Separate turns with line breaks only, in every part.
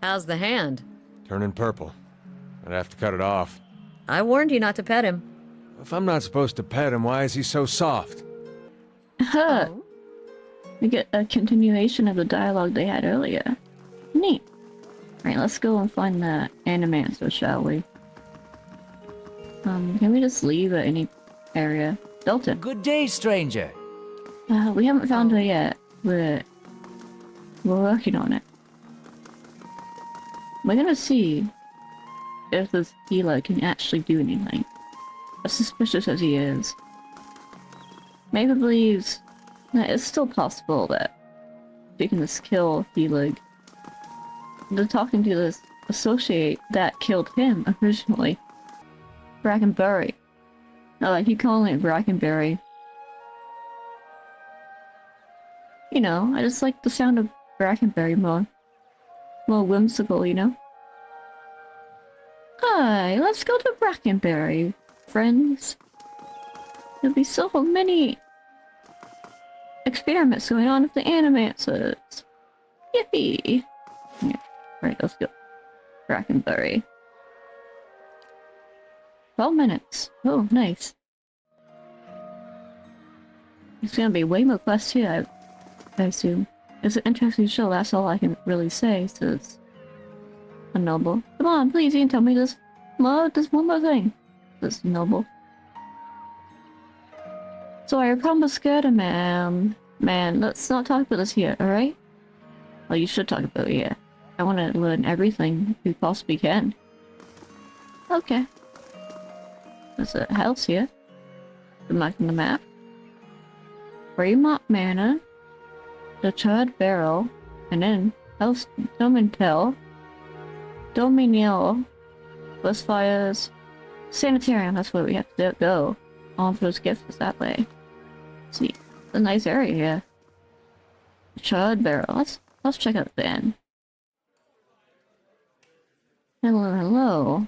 How's the hand?
Turning purple. I'd have to cut it off.
I warned you not to pet him.
If I'm not supposed to pet him, why is he so soft?
Huh.
Oh.
We get a continuation of the dialogue they had earlier. Neat. Alright, let's go and find the Animancy, shall we? Can we just leave at any area? Dalton.
Good day, stranger.
We haven't found her yet. We're working on it. We're gonna see if this healer can actually do anything. As suspicious as he is. Maeva believes that it's still possible that we can just kill Helig. The talking to this associate that killed him originally. Brackenbury. I keep calling it Brackenbury. You know, I just like the sound of Brackenbury more. More whimsical, you know? Hi, let's go to Brackenbury, friends. There'll be so many experiments going on with the Animancers. Yippee! Yeah, right, let's go. Brackenbury. 12 minutes. Oh, nice. It's gonna be way more quests here, I assume. It's an interesting show, that's all I can really say, so it's a noble. Come on, please, you can tell me this more, there's one more thing. This noble. So I promised scared a man. Man, let's not talk about this here, alright? Well, you should talk about it here. I want to learn everything we possibly can. Okay. There's a house here. The mark on the map. Fremont Manor. The Charred Barrel. And then House Domintel. Dominiel. Bushfires. Sanitarium, that's where we have to go. All of those gifts that way. See, it's a nice area here. The Charred Barrel. Let's check out the inn. Hello, hello.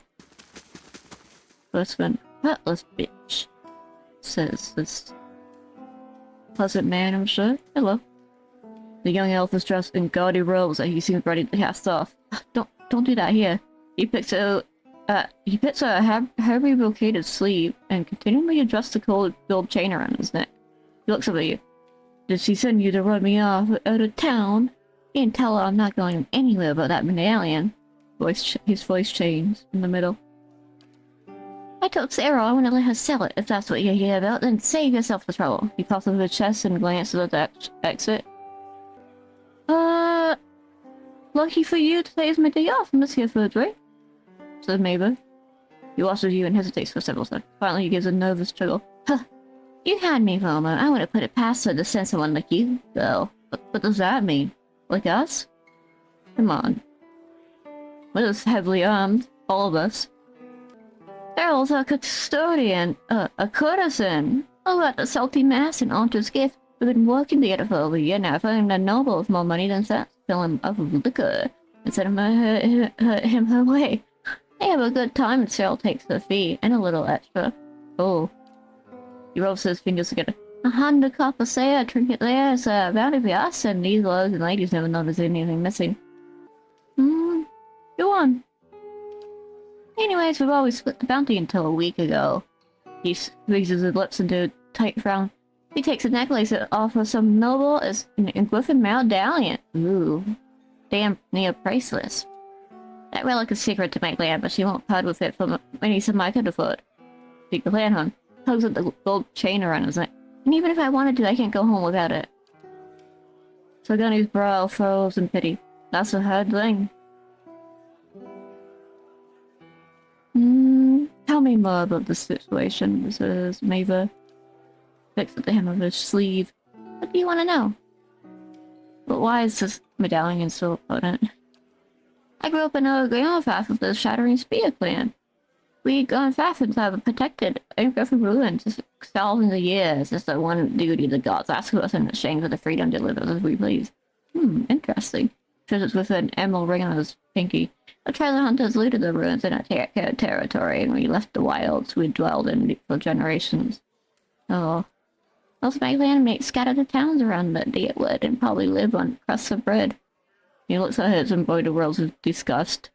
Bushman. Heartless bitch, says this pleasant man, I'm sure. Hello. The young elf is dressed in gaudy robes that he seems ready to cast off. Don't do that here. He picks a heavy brocaded sleeve and continually adjusts the cold gold chain around his neck. He looks up at you. Did she send you to run me off out of town? You can tell her I'm not going anywhere but that medallion. His voice changed in the middle. I told Sarah I want to let her sell it. If that's what you're here about, then save yourself the trouble. He puffed over the chest and glanced at the exit. Lucky for you, today is my day off. I'm just here for a drink, said Maeva. He watches you and hesitates for several seconds. Finally, he gives a nervous chuckle. Huh. You had me for a moment. I would have put it past her to send someone like you. Well, what does that mean? Like us? Come on. We're just heavily armed. All of us. Daryl's a custodian, a courtesan. Oh, what a salty mass and Altar's gift. We've been working together for over a year now. If I find a noble with more money than that, fill him up with liquor and send him her way. They have a good time and Cyril takes the fee and a little extra. Oh. He rolls his fingers together. 100 copper say a trinket there is a bounty for us, and these lords and ladies never notice anything missing. Go on. Anyways, we've always split the bounty until a week ago. He squeezes his lips into a tight frown. He takes a necklace that offers some noble as an Griffin medallion. Ooh. Damn near priceless. That relic is secret to my clan, but she won't part with it for any sum I could afford. Speak the clan, hon. Tugs at the gold chain around his neck. And even if I wanted to, I can't go home without it. Sagani's brow furrows in pity. That's a hard thing. Tell me more about the situation, says Maeva. Picks at the hem of his sleeve. What do you want to know? But why is this medallion so important? I grew up in a Grandfather of the Shattering Spear clan. We Grandfathers have protected Griffin ruins for thousands of years. It's the one duty the gods ask of us in exchange for the freedom to live as we please. Interesting. Visits with an emerald ring on his pinky. The treasure hunters looted the ruins in our territory, and we left the wilds we dwelled in for generations. Oh. Most of my clan mates scattered the towns around the Deerwood and probably live on crusts of bread. He looks at his embroidered worlds with disgust.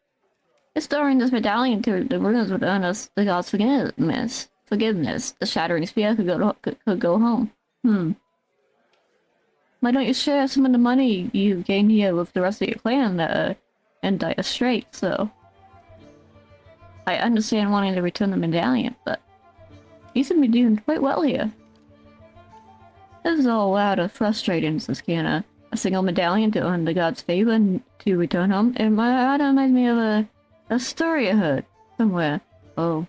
Restoring this medallion to the ruins would earn us the god's forgiveness. The shattering spear could go home. Why don't you share some of the money you've gained here with the rest of your clan that are in dire straits, so... I understand wanting to return the medallion, but you seem to be doing quite well here. This is all rather frustrating, Saskana. A single medallion to earn the god's favor and to return home. It rather reminds me of a story I heard somewhere. Oh.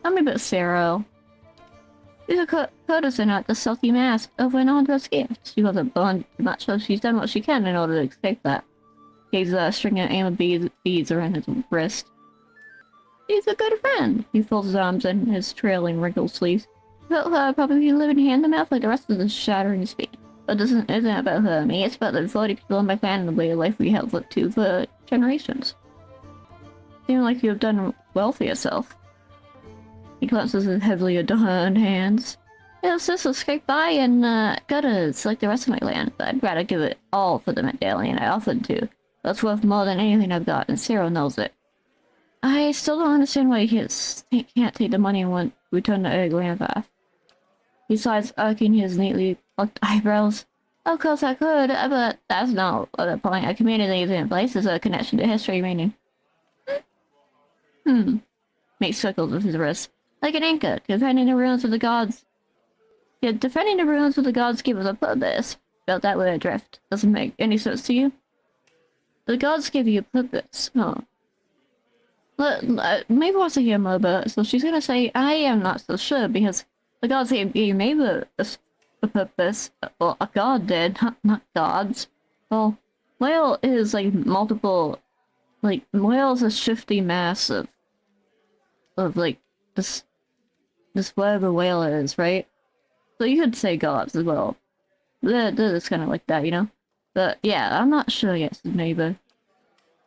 Tell me about Sarah. She's a courtesan at the Salty Mask of an undressed gift. She wasn't born too much, so she's done what she can in order to escape that. He's a string of amber beads around his wrist. He's a good friend. He folds his arms in his trailing wrinkled sleeves. Felt probably living hand to mouth like the rest of the shattering speed. But this isn't about her and me, it's about the 40 people in my clan and the way of life we have looked to for generations. Seem like you've done well for yourself. He glances heavily adorned hands. His sister scraped by and gutters like the rest of my land, but I'd rather give it all for the medallion I offered to. That's worth more than anything I've got, and Sarah knows it. I still don't understand why he can't take the money and return the Eylrt path. Besides arcing his neatly plucked eyebrows. Of course I could, but that's not the point. A community is in place as a connection to history meaning. Makes circles with his wrist. Like an anchor, defending the ruins of the gods. Yeah, defending the ruins of the gods give us a purpose. Felt that way adrift. Doesn't make any sense to you? The gods give you a purpose. Huh. Maeva wants to hear more about it, so she's gonna say, I am not so sure, because the gods gave Maeva a purpose. Well, a god did, not gods. Well, whale is like multiple, like, whale is a shifty mass of like, this where the whale is, right? So you could say gods as well. It's kind of like that, you know? But yeah, I'm not sure yet, says Maeva.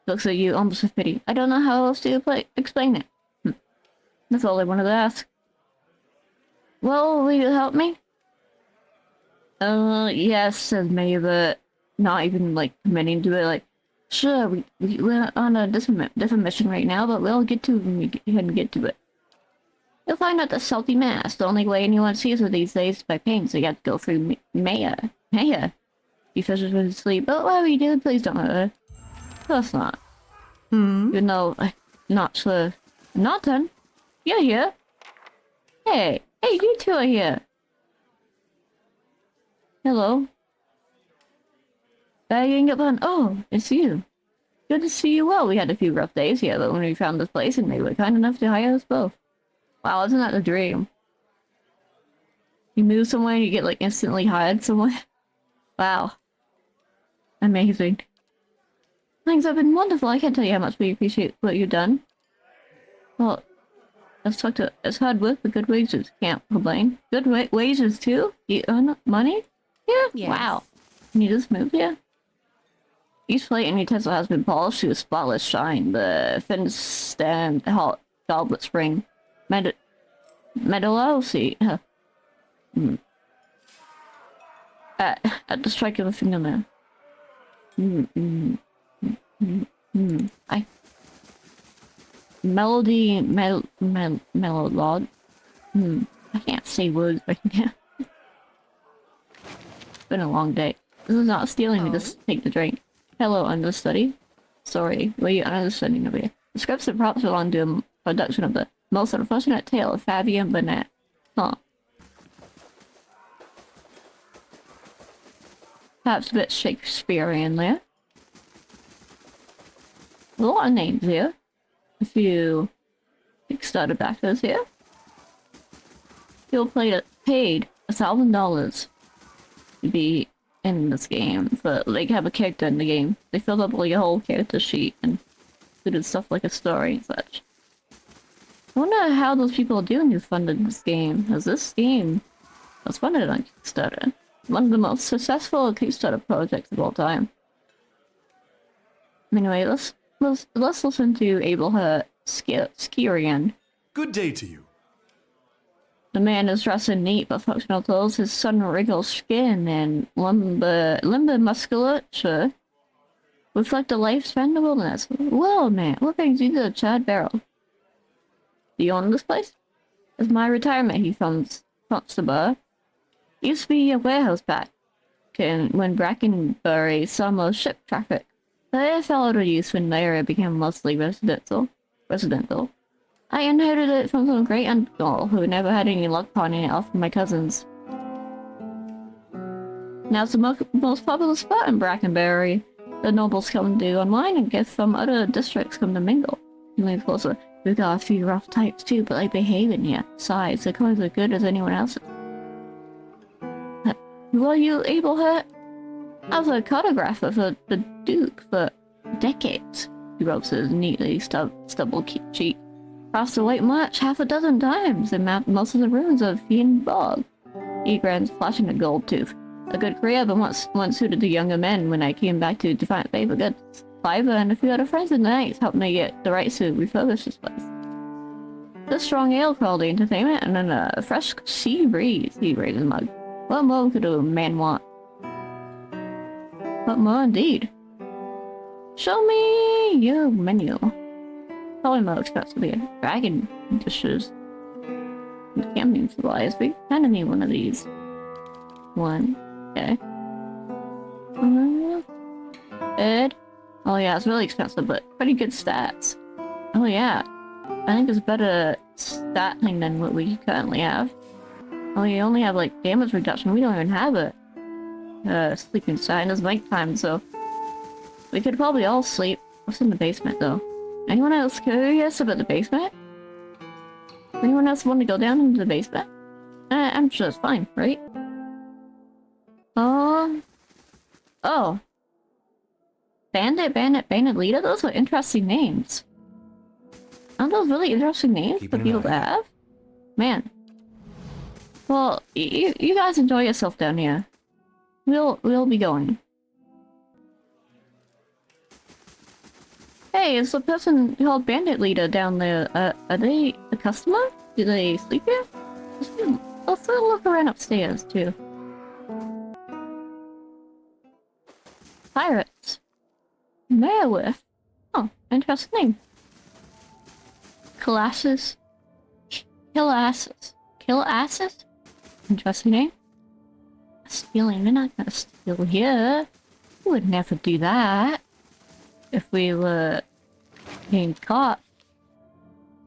Looks at you almost with pity. I don't know how else to explain it. That's all I wanted to ask. Well, will you help me? Yes, says Maeva, not even, like, committing to it, like, sure, we're on a different mission right now, but we'll get to it when we get to it. You'll find out the Salty Mask. The only way anyone sees her these days is by pain, so you have to go through Maya. He fishes with his sleep. Oh, whatever you do, please don't hurt her. Of course not. Even though I'm not sure. Nothing. You're here. Hey, you two are here. Hello. Bagging up on. Oh, it's you. Good to see you. Well, we had a few rough days here, but when we found this place, and they were kind enough to hire us both. Wow, isn't that a dream? You move somewhere and you get, like, instantly hired somewhere. Wow. Amazing. Things have been wonderful. I can't tell you how much we appreciate what you've done. Well, it's hard work with good wages. Can't complain. Good wages, too? You earn money? Yeah?
Yes.
Wow. And you just moved here? Each plate and utensil has been polished to a spotless shine. The fins stand goblet spring. Medallousy. At the strike of a fingernail. Melodic. I can't say words right now. It's been a long day. This is not stealing me, just take the drink. Hello, understudy. Sorry, were you understudying over here? The scripts and props belong to a production of the most unfortunate tale of Fabian Burnett. Huh. Perhaps a bit Shakespearean there. A lot of names here. A few Kickstarter backers here. People paid $1,000 to be in this game, but they have a character in the game. They filled up like a whole character sheet and included stuff like a story and such. I wonder how those people are doing who funded this game, as this game was funded on Kickstarter. One of the most successful Kickstarter projects of all time. Anyway, let's listen to Abelhurt Skirian.
Good day to you.
The man is dressed in neat but functional clothes. His sun-wrinkled skin and limber musculature reflect the lifespan in the wilderness. Whoa, man, what brings you to the Chad Barrel? Do you own this place? It's my retirement, he thumps the bar. Used to be a warehouse back when Brackenbury saw most ship traffic. But it fell out of use when the area became mostly residential. I inherited it from some great uncle who never had any luck pawning it off from my cousins. Now it's the most popular spot in Brackenbury. The nobles come to unwind and guests from other districts come to mingle. He leans closer. We've got a few rough types too, but they behave in here. Besides, the coins are good as anyone else's. Were you able to? I was a cartographer for the Duke for decades. He rubs his neatly stubble cheek. Crossed the White March half a dozen times and mapped most of the ruins of Fiend Bog. He grins, flashing a gold tooth. A good career, but once suited the younger men when I came back to Defiance Bay for good. Maeva and a few other friends in the nights helped me get the rights to refurbish this place. The strong ale quality entertainment and then a fresh sea breeze. He raised his mug. What more could a man want? What more indeed? Show me your menu. Probably more expensive to be dragon dishes. And camping supplies. We kinda need one of these. One. Okay. Bed. Oh yeah, it's really expensive, but pretty good stats. Oh yeah. I think it's better stat thing than what we currently have. Oh, you only have like damage reduction. We don't even have it. Sleep inside. It's nighttime, so we could probably all sleep. What's in the basement though? Anyone else curious about the basement? Anyone else want to go down into the basement? I'm sure it's fine, right? Oh. Bandit leader? Those are interesting names. Aren't those really interesting names for people to have? Man. Well, you guys enjoy yourself down here. We'll be going. Hey, is the person called Bandit Leader down there, are they a customer? Do they sleep here? Let's look around upstairs, too. Pirates. Maeva. Oh, interesting name. Colossus. Killassus? Interesting name. Stealing, we're not gonna steal here. We would never do that. If we were being caught.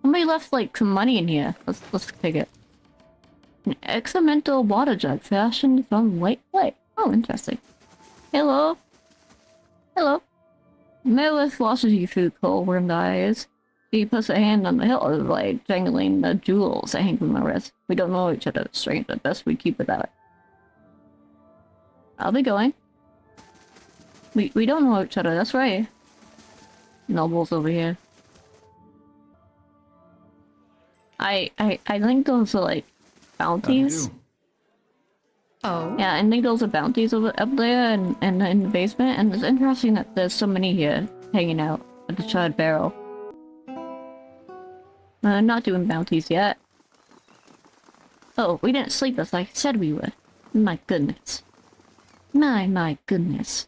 Somebody left like some money in here. Let's take it. An experimental water jug fashioned from white clay. Oh, interesting. Hello. Hello. Maeva washes you through cold-rimmed eyes. He puts a hand on the hilt of like jangling the jewels that hang from my wrist. We don't know each other's strength, but best we keep it that way. I'll be going. We don't know each other, that's right. Nobles over here. I think those are like bounties.
Oh.
Yeah, I think those are bounties up there and in the basement, and it's interesting that there's so many here hanging out at the Charred Barrel. Not doing bounties yet. Oh, we didn't sleep as I said we would. My goodness. My goodness.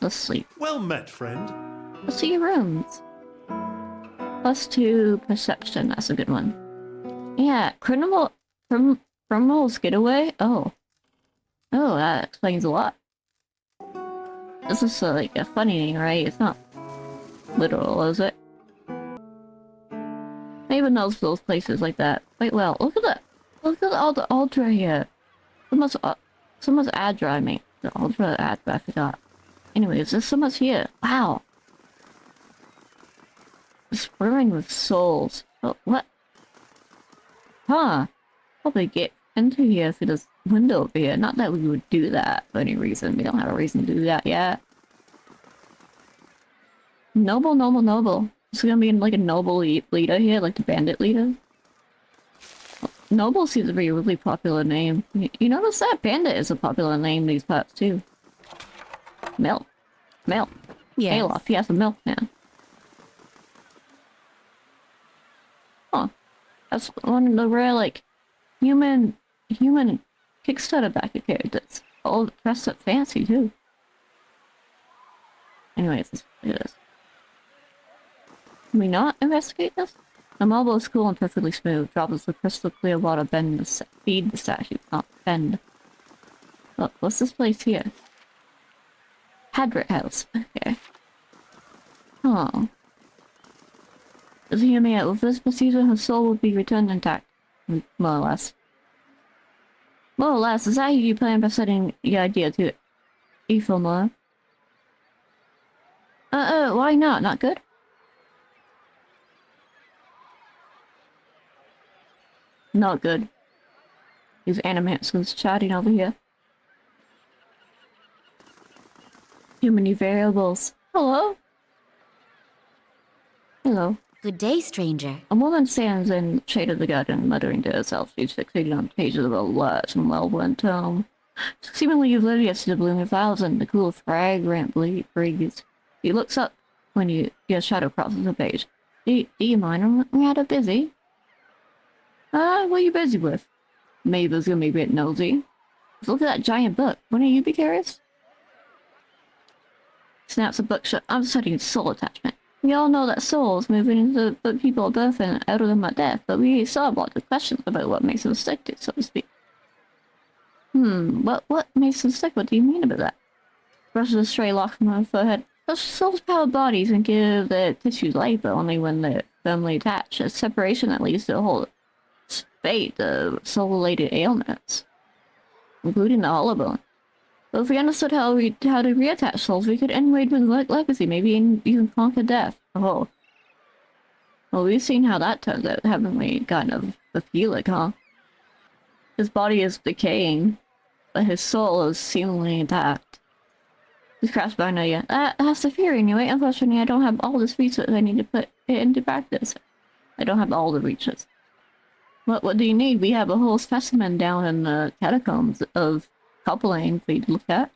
Let's sleep.
Well met, friend.
Let's see your rooms. +2 perception, that's a good one. Yeah, criminals getaway? Oh, that explains a lot. This is like a funny thing, right? It's not literal, is it? Maeva knows those places like that quite well. Look at all the Ultra here. Someone's Adra, I mean. The Ultra Adra, I forgot. Anyways, there's so much here. Wow. It's brimming with souls. Oh, what? Huh. Probably get into here through this window over here. Not that we would do that for any reason. We don't have a reason to do that yet. Noble. Is gonna be like a noble leader here, like the bandit leader? Noble seems to be a really popular name. You notice that? Bandit is a popular name in these parts too. Milk.
Yes.
Eylrt, he has a milk now. Huh. That's one of the rare, like, human Kickstarter backer characters. All dressed up fancy, too. Anyways, let's look at this. Can we not investigate this? The marble is cool and perfectly smooth. Droplets of crystal clear water feed the statue, not bend. Look, what's this place here? Hadrit House. Okay. Oh. Does he hear me out with this procedure? Her soul will be returned intact. More or less. More or less, is that how you plan by setting the idea to Ethelmoer? Why not? Not good? Not good. These Animancers chatting over here. Too many variables. Hello? Hello.
Good day, stranger.
A woman stands in the shade of the garden, muttering to herself. She's fixated on pages of a large and well-worn tome. Seemingly oblivious to the blooming flowers and the cool, fragrant breeze. He looks up when your shadow crosses the page. Do you mind? I'm rather busy. What are you busy with? Maeva's gonna be a bit nosy. Look at that giant book. Wouldn't you be curious? Snaps a book shut. I'm studying soul attachment. We all know that souls move into the people at birth and out of them at death, but we still have lots of questions about what makes them stick to, so to speak. What makes them stick? What do you mean about that? Brushes a stray lock from her forehead. Those souls power bodies and give their tissues life, but only when they're firmly attached. A separation that leads to a whole spate of soul-related ailments, including the hollow bone. But if we understood how to reattach souls, we could end Wademan's legacy, maybe even conquer death. Oh. Well, we've seen how that turns out, haven't we? Kind of the Helig, huh? His body is decaying, but his soul is seemingly intact. He's crashed by now, yeah. That's the theory anyway. Unfortunately, I don't have all this research I need to put it into practice. I don't have all the research. What do you need? We have a whole specimen down in the Catacombs of Copperlane for you to look at.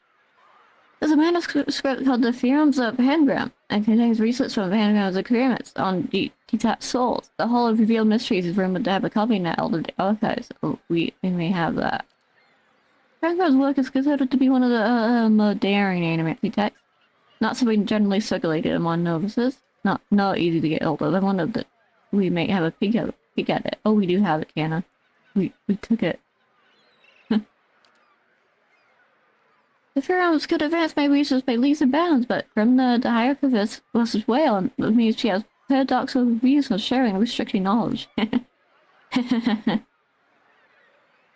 There's a manuscript called the Theorems of Pangram, and contains research from Pangram's experiments on detached souls. The Hall of Revealed Mysteries is rumored to have a copy in the Eylrt archives. Oh, we may have that. Pangram's work is considered to be one of the modern Animancy texts. Not something generally circulated among novices. Not easy to get hold of. I wonder that we may have a peek at it. Oh, we do have it, Canna. We took it. The Pharaohs could advance my research by leaps and bounds, but from the hierarchist was as well, and it means she has paradoxical views on sharing restricting knowledge.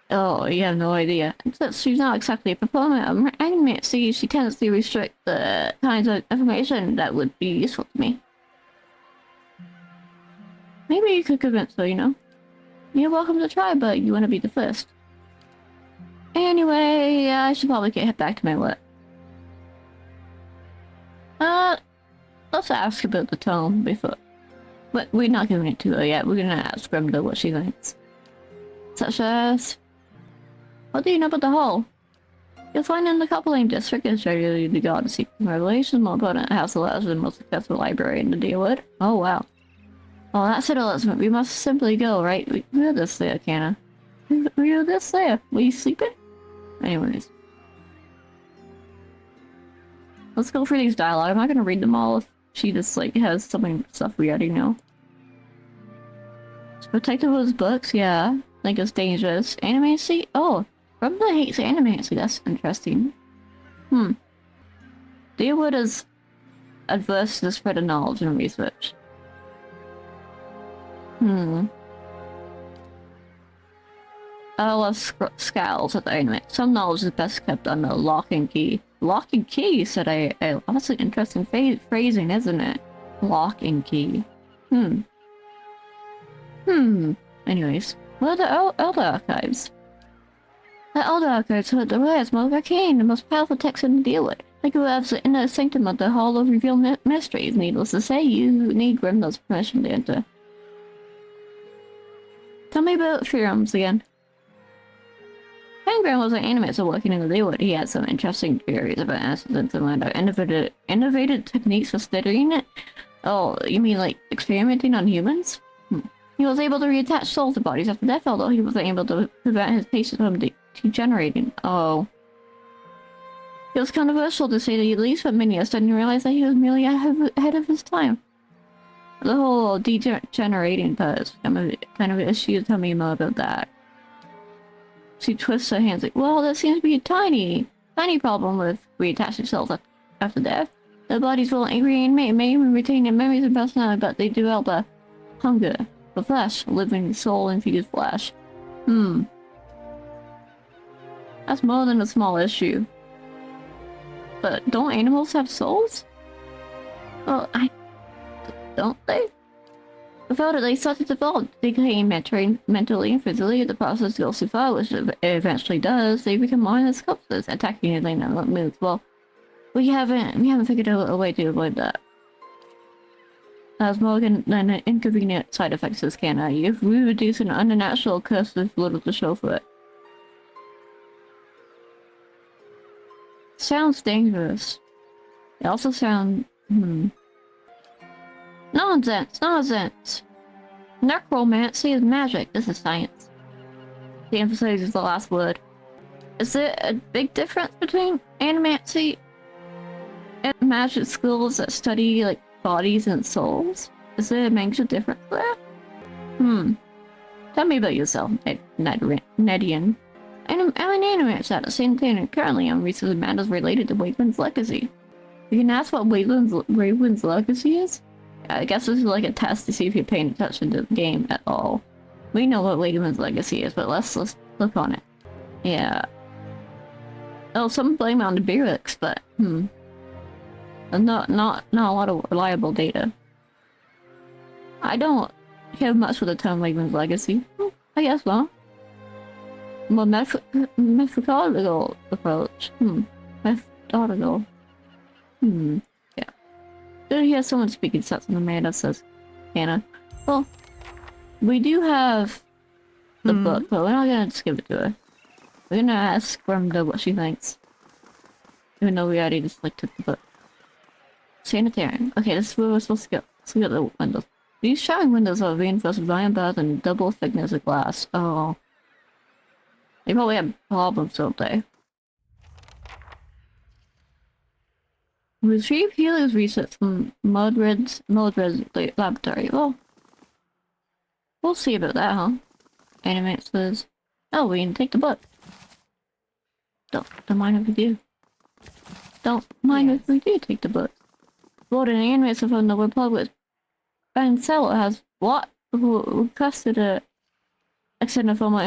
Oh, you have no idea. Since she's not exactly a performer, Animancy, she tends to restrict the kinds of information that would be useful to me. Maybe you could convince her, you know? You're welcome to try, but you want to be the first. Anyway, I should probably get back to my work. Let's ask about the tome before. But we're not giving it to her yet. We're gonna ask Grimda what she thinks. Such as... What do you know about the Hall? You'll find in the Copperlane district is regularly the god of secret revelations, more important house of letters, and the most successful library in the Deerwood. Oh wow. Well, that's it, we must simply go, right? We heard this there, Canna. We heard this there. Were you sleeping? Anyways. Let's go through these dialogue. I'm not gonna read them all if she just, like, has stuff we already know. It's protective of his books, yeah. Like it's dangerous. Animancy? Oh, Brumda hates Animancy. That's interesting. Deerwood is adverse to the spread of knowledge and research. I love scowls at the Animate. Some knowledge is best kept under lock and key. Lock and key, said I. That's an interesting phrasing, isn't it? Lock and key. Anyways, what are the Elder Archives? The Elder Archives hold the rarest, most arcane, the most powerful text in the Deerwood. Like who has the inner sanctum of the Hall of Revealed Mysteries. Needless to say, you need Grimdar's permission to enter. Tell me about Theorems again. Pangram was an animator working in the Deerwood. He had some interesting theories about accidents and learned out innovative techniques for studying it. Oh, you mean like experimenting on humans? He was able to reattach souls to bodies after death, although he wasn't able to prevent his patients from degenerating. Oh. It was controversial to say the least, but many of us didn't realize that he was merely ahead of his time. The whole degenerating part is kind of an issue. Tell me more about that. She twists her hands like, well, that seems to be a tiny problem with reattaching cells after death. Their bodies will agree may even retain their memories and personality, but they develop a hunger for flesh, living soul infused flesh. That's more than a small issue. But don't animals have souls? Well, don't they? Without it, they start to develop, decaying mentally and physically. The process goes too far, which it eventually does. They become mindless corpses, attacking anything that moves. Well, we haven't figured out a way to avoid that. That's more than an inconvenient side effects of this can if we reduce an unnatural curse with little to show for it. Sounds dangerous. It also sounds Nonsense! Necromancy is magic. This is science. He emphasizes the last word. Is there a big difference between animancy and magic schools that study, like, bodies and souls? Is there a major difference there? Tell me about yourself, Nedian. I'm an animancer at the Sanitarium. Currently, I'm researching matters related to Wakeland's legacy. You can ask what Wakeland's legacy is? I guess this is like a test to see if you're paying attention to the game at all. We know what Wakeland's legacy is, but let's look on it. Yeah. Oh, some blame it on the Berix, but not a lot of reliable data. I don't hear much with the term Wakeland's legacy. I guess not. More methodical approach. Methodical. Yeah. Did hear someone speaking sense in the man that says, Hannah. Well, we do have the book, but we're not gonna just give it to her. We're gonna ask Brenda what she thinks. Even though we already just like took the book. Sanitarium. Okay, this is where we're supposed to go. Let's look at the windows. These showering windows are reinforced with iron bars and double thickness of glass. Oh. They probably have problems, don't they? Retrieve Helig's research from Moedred's laboratory. Well, we'll see about that, huh? Animate says, oh, we can take the book. Don't mind if we do. Don't mind if we do take the book. Lord and animates from the Republic. Ben Seller has what? Requested a extend a formal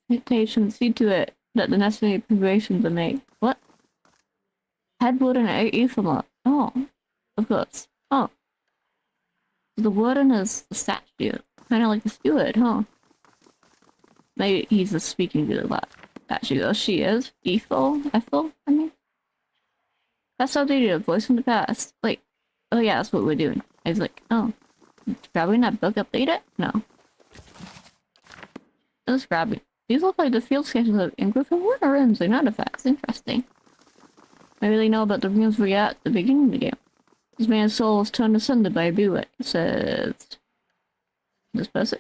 invitation, see to it that the necessary preparations are made. What? Headwood and Ethelmoer. Oh, of course. Oh. The warden is the statue. Kinda like the steward, huh? Maybe he's just speaking to the statue. Oh, she is? Ethel, I mean? That's how they do a voice from the past. Like, oh yeah, that's what we're doing. I was like, oh. It's probably not book updated? No. Let's grab it. These look like the field sketches of Ingrid from Warner Rooms. They're not effects. Interesting. Maybe they know about the rooms we got at the beginning of the game. This man's soul was turned asunder by a Buick, says this person.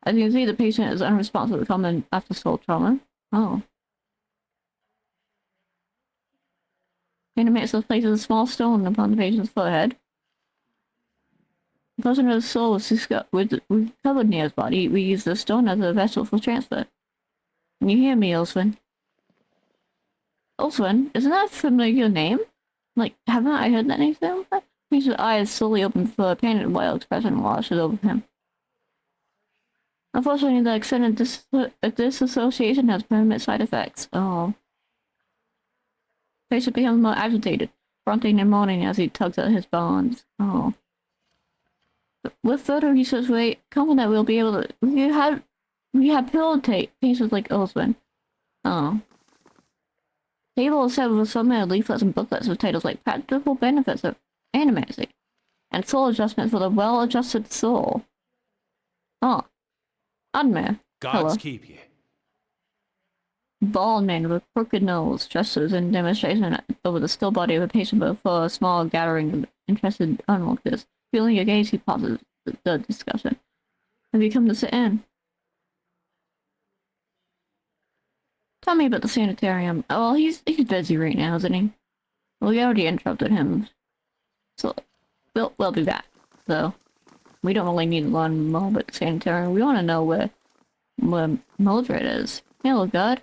As you can see, the patient is unresponsive to common after soul trauma. Oh. Animates places a small stone upon the patient's forehead. The person whose soul was recovered near his body. We use the stone as a vessel for transfer. Can you hear me, Oswin? Oswin? Isn't that a familiar name? Like, haven't I heard that name before? The patient's eyes slowly open for a painted wild expression washes over him. Unfortunately, the extended disassociation has permanent side effects. Oh. The patient becomes more agitated, grunting and moaning as he tugs at his bonds. Oh. With further research, we're confident we'll be able to. We have pill-take patients like Oswin. Oh. Table is set with some leaflets and booklets with titles like Practical Benefits of Animancy and Soul Adjustment for the Well-Adjusted Soul. Oh. Admir.
Gods keep you.
Bald man with a crooked nose gestures in demonstration over the still body of a patient before a small gathering of interested onlookers. Feeling your gaze, he pauses the discussion. Have you come to sit in? Tell me about the Sanitarium. Oh, well, he's busy right now, isn't he? Well, we already interrupted him. So, we'll be back. So, we don't really need to learn more about the Sanitarium. We want to know where Moedred is. Hello, God.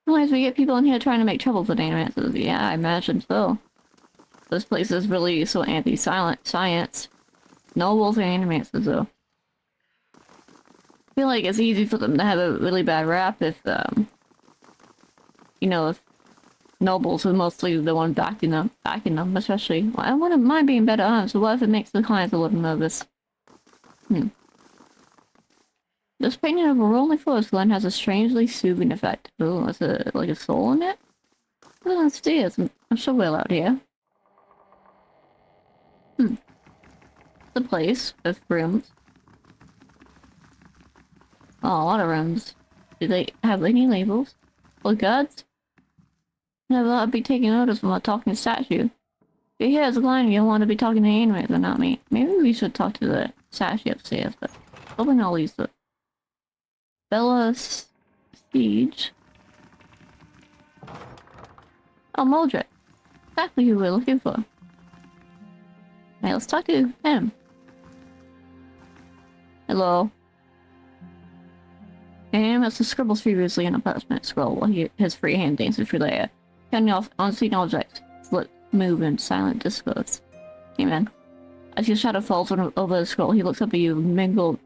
Sometimes we get people in here trying to make trouble for the Animancy. Yeah, I imagine so. This place is really so anti-science. Nobles and Animancy, though. I feel like it's easy for them to have a really bad rap if, you know, if nobles are mostly the one backing them, especially. Well, I wouldn't mind being better armed, so what if it makes the clients a little nervous? This painting of a rolling forest glen has a strangely soothing effect. Oh, is it like a soul in it? Well, let's see, I'm so well out here. The place with rooms. Oh, a lot of rooms. Do they have any labels? Well, gods? Never thought I'd be taking notice from a talking statue. If you hear it's a line, you'll want to be talking to animals and not me. Maybe we should talk to the statue upstairs, but probably not least the Bella Siege. Oh, Moedred. Exactly who we're looking for. Hey, let's talk to him. Hello. Animus scribbles furiously in a parchment scroll while his free hand dances through the air, cutting off unseen objects, lips move in silent discourse. Amen. As your shadow falls over the scroll, he looks up at you, mingled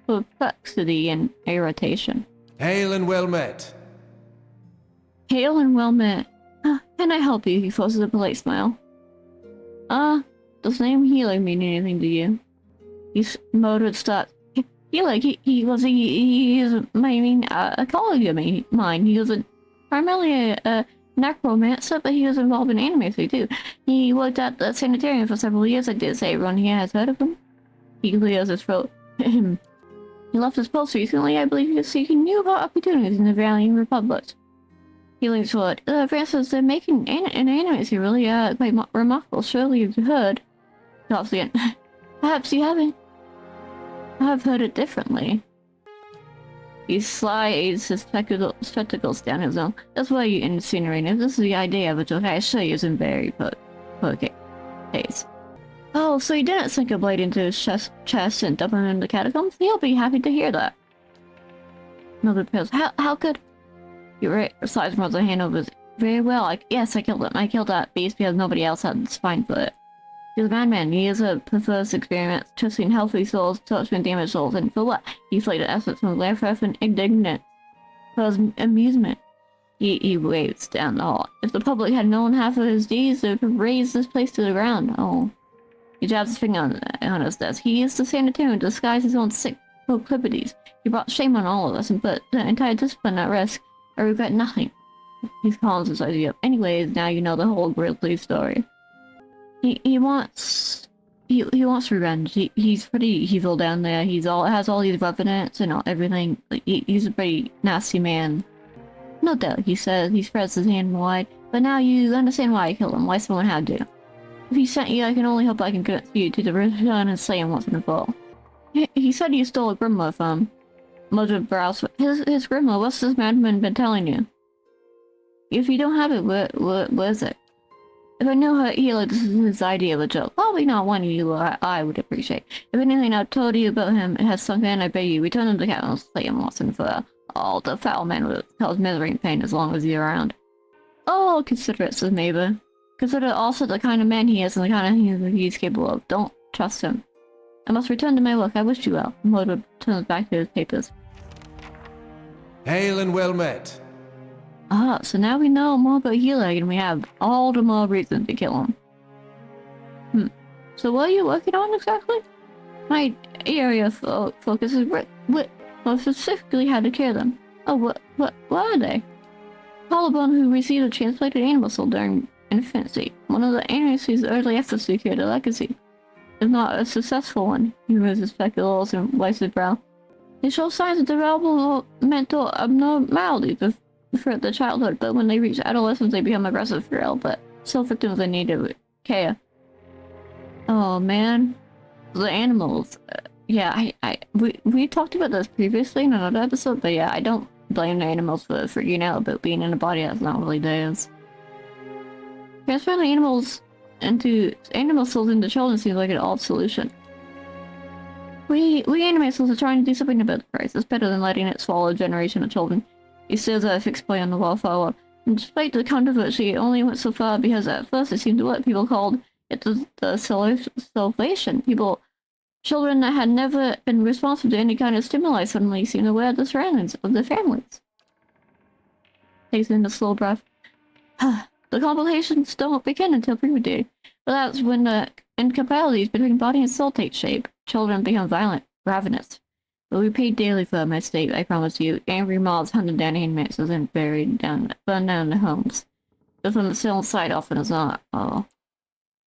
perplexity and irritation.
Hail and well met.
Hail and well met. Can I help you? He forces a polite smile. Does the name Helig mean anything to you? He's Moedred starts. Helig, he is a colleague of mine. He was primarily a necromancer, but he was involved in Animancy too. He worked at the Sanitarium for several years. I did say everyone here has heard of him. He clears his throat. He left his post recently. I believe he was seeking new opportunities in the Valiant Republic. He leans forward. Francis, they're making an Animancy really quite remarkable. Surely you've heard. Coughs again. Perhaps you haven't. I've heard it differently. He slides his spectacles down his nose. That's why you incinerated. This is the idea of it, which I assure you isn't very poor case. Oh, so you didn't sink a blade into his chest and dump him in the catacombs? He'll be happy to hear that. Another pills. How could... You're right. Slides runs a hand over his... Very well. Yes, I killed him. I killed that beast because nobody else had the spine for it. He's a madman. He is a perverse experiment, twisting healthy souls, torturing damaged souls, and for what? He inflated essence from laughter and indignant. For his amusement. He waves down the hall. If the public had known half of his deeds, they would have razed this place to the ground. Oh. He jabs his finger on his desk. He is the Sanitarium to disguise his own sick proclivities. He brought shame on all of us and put the entire discipline at risk. I regret nothing. He calms his idea up. Anyways, now you know the whole Grizzly story. He wants revenge. He's pretty evil down there. Has all these revenants and everything. He's a pretty nasty man. No doubt, he says. He spreads his hand wide. But now you understand why I killed him. Why someone had to. If he sent you, I can only hope I can convince you to return and slay him once and for all. He said you stole a grimoire from Moedred brows. His grimoire. What's this madman been telling you? If you don't have it, what is it? If I knew how Eylrt, this is his idea of a joke. Probably not one you or I would appreciate. If anything I've told you about him it has sunk in, I beg you, return him to cat and slay him once and for all. The foul man will cause misery and pain as long as you're around. Oh, consider it, says Maeva. Consider also the kind of man he is and the kind of he's capable of. Don't trust him. I must return to my work. I wish you well. Moedred turns back to his papers.
Hail and well met.
So now we know more about Helig and we have all the more reason to kill him. So what are you working on exactly? My area of focus is more specifically how to cure them. Oh, what are they? Collarbone who received a transplanted animal soul during infancy. One of the Animancy's early efforts to cure the legacy. If not a successful one, he removes his spectacles and wipes his brow. They show signs of developmental abnormalities for the childhood, but when they reach adolescence, they become aggressive for real, but still victims in need of care. Oh man, the animals. Yeah, we talked about this previously in another episode, but yeah, I don't blame the animals for freaking out about being in a body that's not really theirs. Transferring animal souls into children seems like an odd solution. We animals are trying to do something about the crisis, better than letting it swallow a generation of children. He stares at a fixed point on the wall for a while. And despite the controversy, it only went so far because at first it seemed to what people called it the salvation. Children that had never been responsive to any kind of stimuli suddenly seemed aware of the surroundings of their families. Takes in a slow breath. The complications don't begin until puberty, but that's when the incompatibilities between body and soul take shape. Children become violent, ravenous. But we pay daily for our mistake, I promise you. Angry mobs hunted down animators and burned down their homes. Just when the still side often is not. Oh.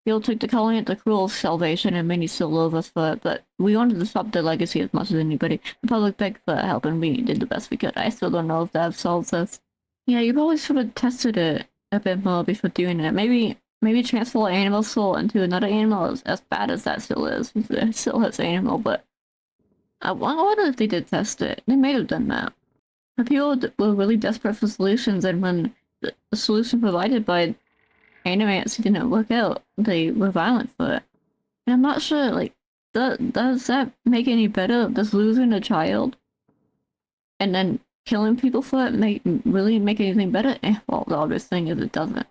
People took to calling it the cruel salvation, and many still loathe us for it, but we wanted to stop their legacy as much as anybody. The public begged for help, and we did the best we could. I still don't know if that solves this. Yeah, you probably should have tested it a bit more before doing it. Maybe transfer an animal soul into another animal, as bad as that still is. It still has animal, but I wonder if they did test it. They may have done that. But people were really desperate for solutions, and when the solution provided by Animancy didn't work out, they were violent for it. And I'm not sure, like, does that make any better? Does losing a child and then killing people for it really make anything better? Well, the obvious thing is it doesn't.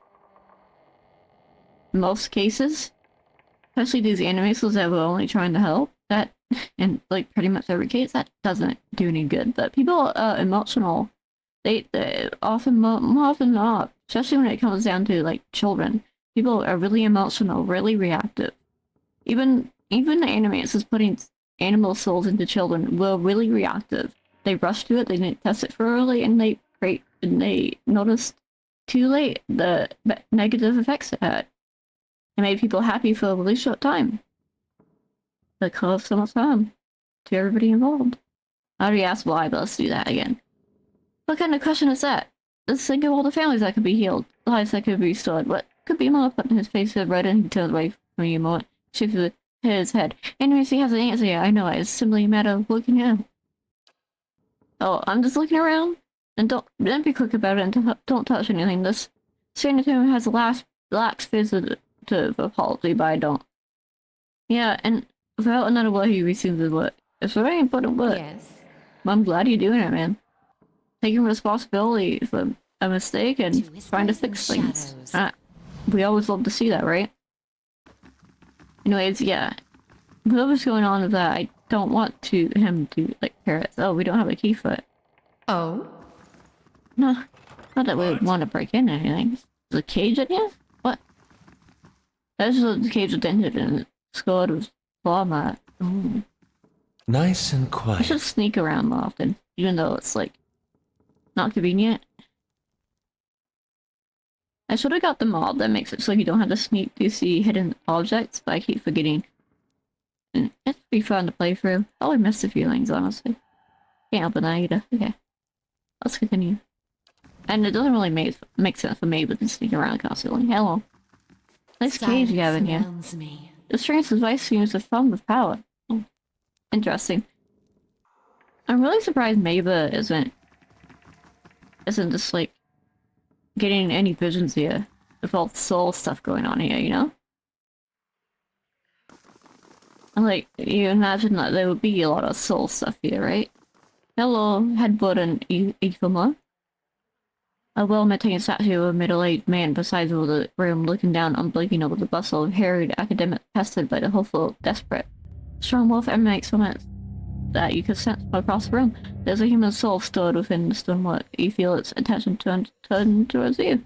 In most cases, especially these animators that were only trying to help, that, in like pretty much every case, that doesn't do any good. But people are emotional. They often, more often than not, especially when it comes down to like children, people are really emotional, really reactive. Even the animators putting animal souls into children were really reactive. They rushed to it, they didn't test it for early, and they noticed too late the negative effects it had. It made people happy for a really short time. That caused so much harm to everybody involved. I already asked why, but let's do that again. What kind of question is that? Let's think of all the families that could be healed, lives that could be restored. What could be more? Putting his face red and he turned away from you a moment, shifted his head. Anyways, he has an answer here. I know it. It's simply a matter of looking at him. Oh, I'm just looking around? And don't be quick about it and don't touch anything. This Sanitarium has a lax visit to apology, but I don't. Yeah, and without another word, he resumes his work. It's a very important work.
Yes.
I'm glad you're doing it, man. Taking responsibility for a mistake and trying to fix things. We always love to see that, right? Anyways, yeah. Whatever's going on with that, I don't want him to, like, parrots. Oh, we don't have a key for it.
Oh?
No, not that we would want to break in anything. There's a cage in here? What? That's just the cage with dented and scored with claw mat. Ooh.
Nice and
I
quiet.
should sneak around more often, even though it's, like, not convenient. I should have got the mod that makes it so you don't have to sneak to see hidden objects, but I keep forgetting. And it's pretty fun to play through. I always miss the feelings, honestly. Can't help it either. Okay. Let's continue. And it doesn't really make sense for me, but to sneak around constantly. Hello. Nice cage you have in here.
Me.
The strange device seems to fun with power. Oh, interesting. I'm really surprised Maeva isn't just like getting any visions here with all the soul stuff going on here, you know? And like, you imagine that there would be a lot of soul stuff here, right? Hello, Headbutt and Ethelmoer. A well-maintained statue of a middle-aged man besides over the room, looking down unblinking over the bustle of harried academic pestered by the hopeful desperate. Strong wolf emanates from it that you can sense across the room. There's a human soul stored within the stonework. You feel its attention turned towards you.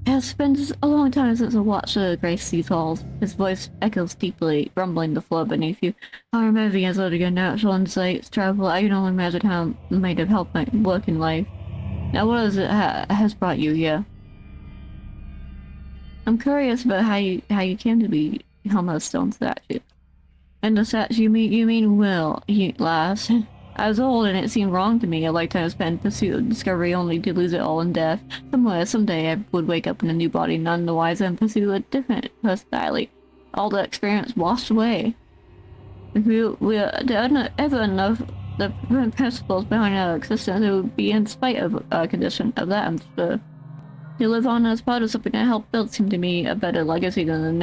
It has been a long time since I watched the grace these halls. His voice echoes deeply, rumbling the floor beneath you. I remember as out of your natural insights travel. I can only imagine how it might have helped my work in life. Now what is it has brought you here? I'm curious about how you came to be Helma's stone statue. And the statue you mean Will, lass. I was old and it seemed wrong to me, a lifetime spent in pursuit of discovery only to lose it all in death. Someday I would wake up in a new body, none the wiser, and pursue a different personality. All the experience washed away. If we don't ever enough the principles behind our existence, it would be in spite of our condition of that, I'm sure. To live on as part of something that helped build seemed to me a better legacy than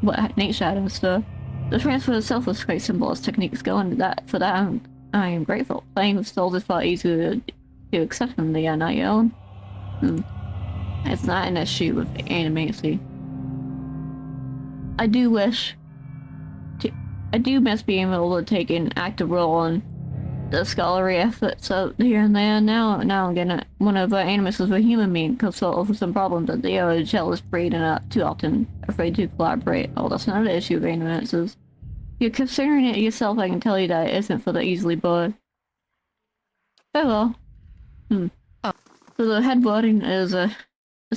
what nature had in store. The transfer itself was quite simple as techniques go, and for that I am grateful. Playing with souls is far easier to accept than they are not your own. It's not an issue with Animancy. I do miss being able to take an active role in the scholarly efforts out here and there. Now I'm gonna one of our animuses with human being consult over some problems that they are a jealous breed and are too often afraid to collaborate. Oh, that's not an issue of animuses. You're considering it yourself, I can tell you that it isn't for the easily bored. Farewell. So the headboarding is a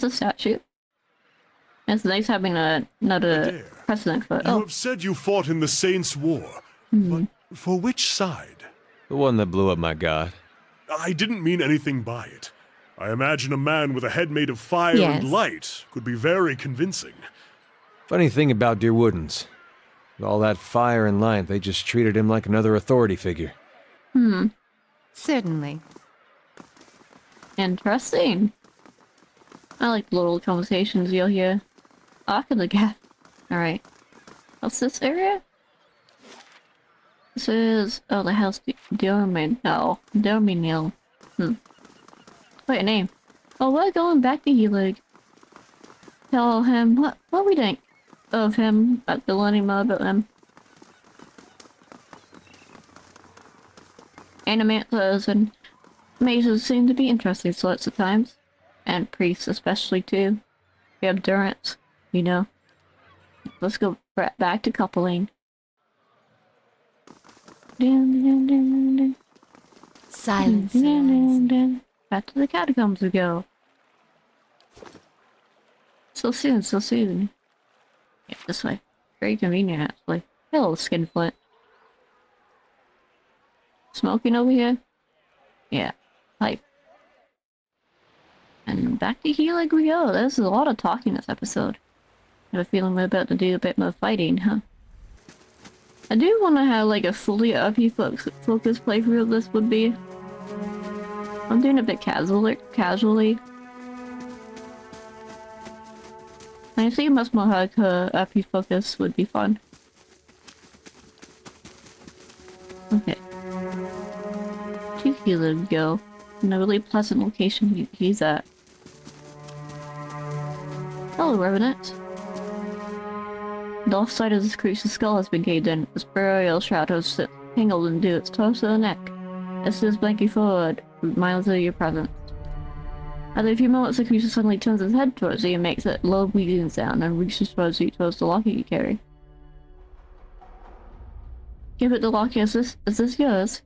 statue. It's nice having another precedent for it.
You have said you fought in the Saints' War, but for which side?
The one that blew up my god.
I didn't mean anything by it. I imagine a man with a head made of fire and light could be very convincing.
Funny thing about Dear Woodens. With all that fire and light, they just treated him like another authority figure.
Certainly.
Interesting. I like the little conversations you'll hear. After the gap. Alright. What's this area? This is... oh, the house Dorminal. Dorminal. Wait, a name. Oh, we're going back to Helig. Tell him what we think of him, about learning more about him. Animators and mazes seem to be interesting sorts of times. And priests especially too. We have Durance, you know. Let's go back to Copperlane.
Silence.
Back to the Catacombs we go. So soon. Yeah, this way. Very convenient actually. Hello, Skinflint. Smoking over here? Yeah. Pipe. And back to Helig we go. There's a lot of talking this episode. I have a feeling we're about to do a bit more fighting, huh? I do want to have like a fully RP focused playthrough of this would be. I'm doing a bit casually. I think much more hardcore RP focus would be fun. Okay. To Helig we go. In a really pleasant location he's at. Hello, Revenant. The left side of this creature's skull has been caved in. Its burial shroud has tangled into its torso and neck. As it is blinking forward, miles of your presence. After a few moments, the creature suddenly turns its head towards you and makes a low bleeding sound and reaches towards the locket you carry. Give it the locket. Is this yours?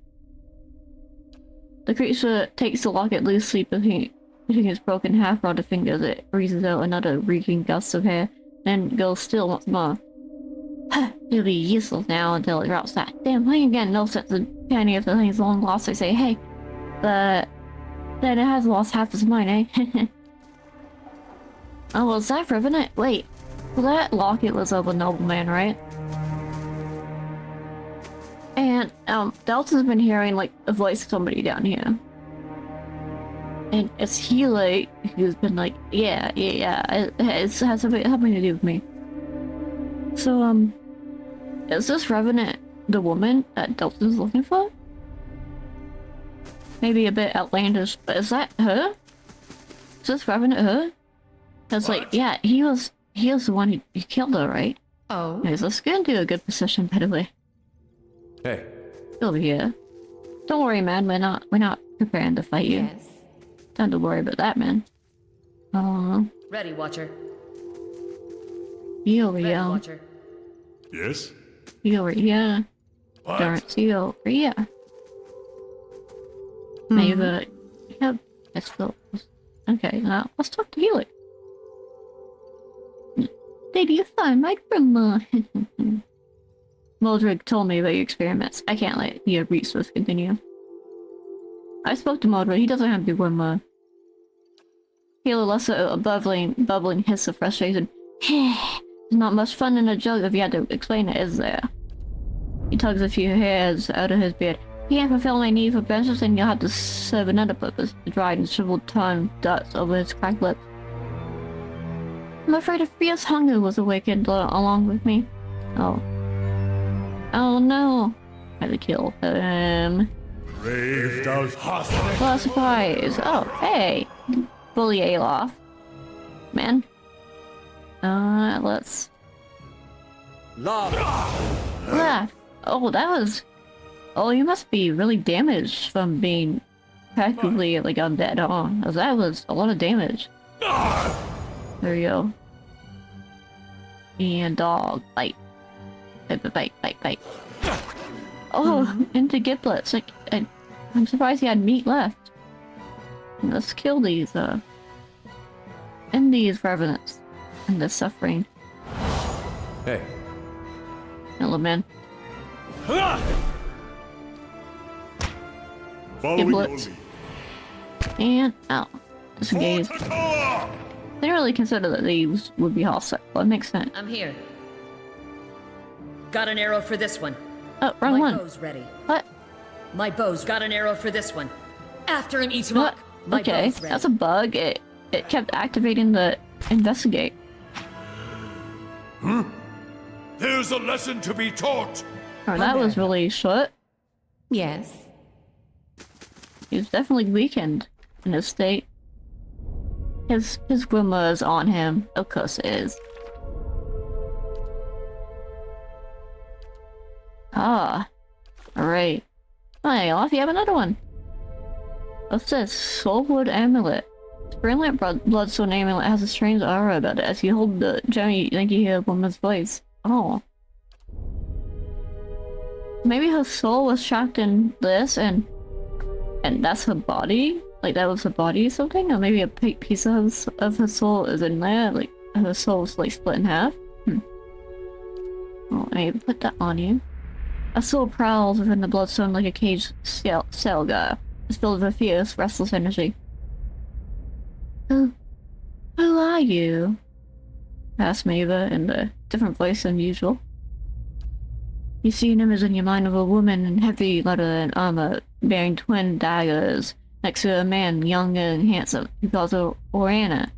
The creature takes the locket loosely between its broken half-rotted fingers. It breathes out another reeking gust of hair, then goes still once more. It'll be useless now until it drops that damn thing again. No sense of penny if the thing's long lost. I say, hey, but then it has lost half its mind, eh? Oh, was that Revenant? Wait, well, that locket was of a nobleman, right? And Delta's been hearing like a voice of somebody down here. And it's Helig who's been like, yeah, it has something to do with me. So, is this Revenant the woman that Delta's looking for? Maybe a bit outlandish, but is that her? Is this Revenant her? Cause like, yeah, he was the one who killed her, right?
Oh.
Anyways, let's get into a good position, by the way.
Hey.
Over here. Don't worry, man, we're not preparing to fight you.
Yes.
Don't to worry about that, man.
Ready, Watcher.
You over
Ready,
here.
Watcher.
Yes?
You over here.
What?
Darn, you over here. Maeva. Yep. Let's go. Okay, now let's talk to Helig. Did you find my grandma? Moedred told me about your experiments. I can't let your resource continue. I spoke to Moedred. He doesn't have to do one. Helig lets out a bubbling hiss of frustration. There's not much fun in a jug if you had to explain it, is there? He tugs a few hairs out of his beard. He can't fulfill my need for vengeance, and you'll have to serve another purpose. The dried and shriveled tongue darts over his cracked lips. I'm afraid a fierce hunger was awakened along with me. Oh. Oh no. I had to kill him. Well, surprise. Oh, hey. Bully Eylrt. Man. Let's... Laugh. Oh, that was... Oh, you must be really damaged from being practically like undead, huh? 'Cause that was a lot of damage. There you go. And dog. Bite. Bite. Oh, into giblets. Like, I'm surprised he had meat left. Let's kill these, end these revenants. And this suffering.
Hey.
Hello, man.
Following your
Giblets.
lead.
And, ow. Disengage.
Tatawa!
They didn't really consider that these would be hostile. That makes sense.
I'm here. Got an arrow for this one.
Oh, wrong
My
one.
bow's ready.
What?
My bow's got an arrow for this one. After him, Ethelmoer.
What?
My
Okay,
bow's ready.
that's a bug. It kept activating the investigate.
There's a lesson to be taught.
Oh, that was really short.
Yes.
He's definitely weakened in his state. His grandma is on him. Of course it is. Ah. Alright. Hey, off you have another one. What's this? Soulwood amulet. Brilliant bloodstone amulet has a strange aura about it. As you hold the gem, you think you hear a woman's voice. Oh. Maybe her soul was trapped in this and that's her body? Like that was her body or something? Or maybe a big piece of her soul is in there? Like her soul's like split in half? Well, maybe put that on you. A soul prowls within the bloodstone like a caged cell guy. It's filled with a fierce, restless energy. Who are you? Asked Maeva in a different voice than usual. You see an image in your mind of a woman in heavy leather and armor, bearing twin daggers, next to a man younger and handsome, who calls her Oriana.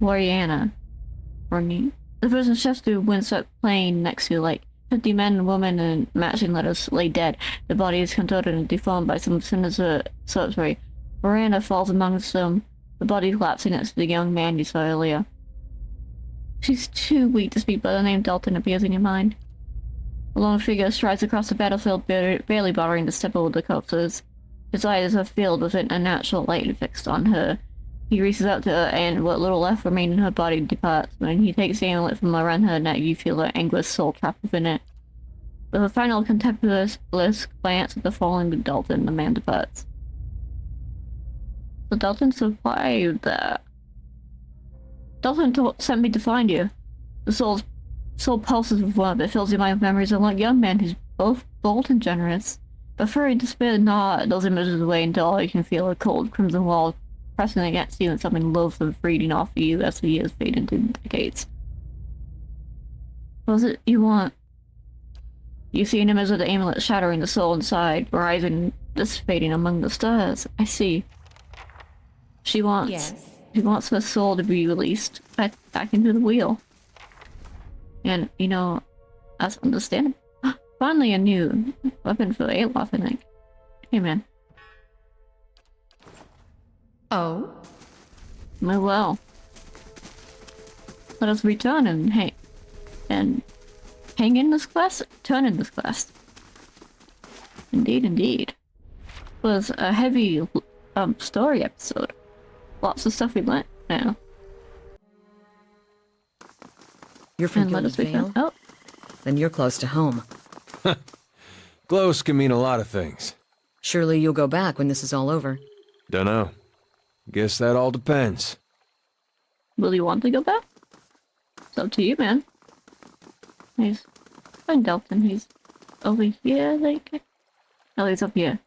The person chefs through a windswept plain next to like 50 men and women in matching letters lay dead. The body is contorted and deformed by some sinister sorcery. Oriana falls amongst them, the body collapsing next to the young man you saw earlier. She's too weak to speak, but the name Dalton appears in your mind. A lone figure strides across the battlefield, barely bothering to step over the corpses. His eyes are filled with an unnatural light fixed on her. He reaches out to her, and what little left remains in her body departs. When he takes the amulet from around her neck, you feel her anguished soul trapped within it. With a final contemptuous glance at the fallen Dalton, the man departs. So Dalton survived that. Dalton sent me to find you. The soul pulses with warmth. It fills your mind with memories of a young man who's both bold and generous. But furry despair gnawed those images away until all you can feel a cold crimson wall pressing against you and something loathsome feeding off of you as the years fade into decades. What is it you want? You see an image of the amulet shattering the soul inside, rising, dissipating among the stars. I see. She wants her soul to be released back into the wheel. And, you know, that's understandable. Finally a new weapon for Eylrt, I think. Hey, man.
Oh?
Well. Let us return and hang in this quest? Turn in this quest. Indeed, indeed. It was a heavy story episode. Lots of stuff we learned now.
You're from
And let us
Gilded Vale?
return. Oh,
Then you're close to home.
Close can mean a lot of things.
Surely you'll go back when this is all over.
Dunno. Guess that all depends.
will you want to go back? It's up to you, man. He's find Dalton. He's over here, like. Oh, he's up here.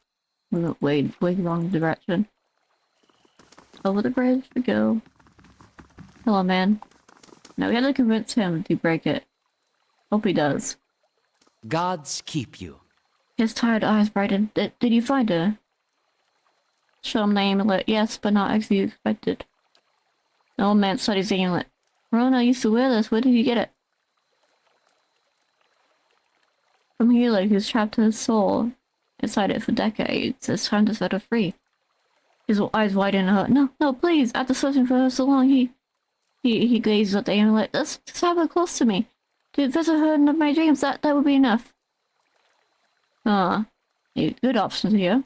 We went way wrong direction. Over the bridge we go. Hello, man. Now we have to convince him to break it. Hope he does.
Gods keep you.
His tired eyes brightened. Did you find her? Show him the amulet. Yes, but not as you expected. The old man studies the amulet. Rona used to wear this. Where did you get it? From Helig, who's trapped his soul inside it for decades. It's time to set her free. His eyes widen and hurt. No, no, please! After searching for her so long, he gazes at the amulet. Just have her close to me. To visit her in my dreams, that would be enough. Good options here.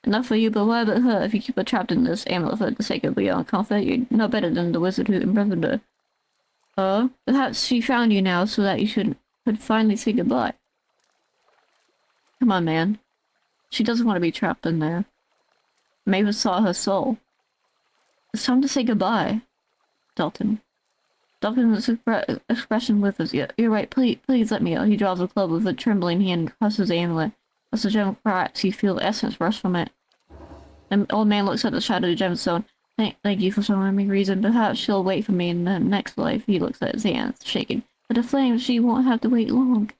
Enough for you, but what about her? If you keep her trapped in this amulet for the sake of your own comfort, you're no better than the wizard who imprisoned her. Perhaps she found you now so that you could finally say goodbye. Come on, man. She doesn't want to be trapped in there. Maeva saw her soul. It's time to say goodbye, Dalton. Dalton's expression with us. You're right, please let me out. He draws a club with a trembling hand and crosses the amulet. As the gem cracks, you feel the essence rush from it. The old man looks at the shattered gemstone. Thank you for showing me reason. Perhaps she'll wait for me in the next life. He looks at his hands, shaking. But the flame, she won't have to wait long.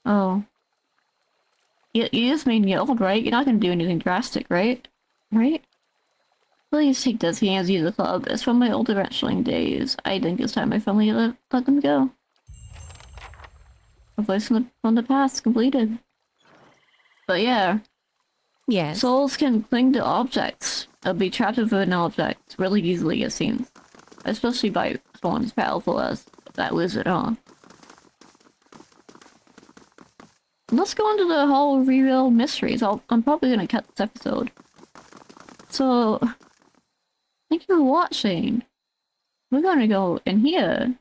Oh. You just made me old, right? You're not gonna do anything drastic, right? Right? Please take this. He hands you the club. It's from my old wrestling days. I think it's time my family let them go. A voice from the past completed. But yeah.
Yes.
Souls can cling to objects, or be trapped within an object really easily, it seems. Especially by someone as powerful as that wizard, huh? Let's go into the whole reveal mysteries. I'm probably gonna cut this episode. So, thank you for watching. We're gonna go in here.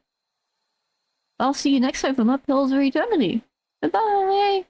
I'll see you next time from Up Hills of Eternity. Goodbye!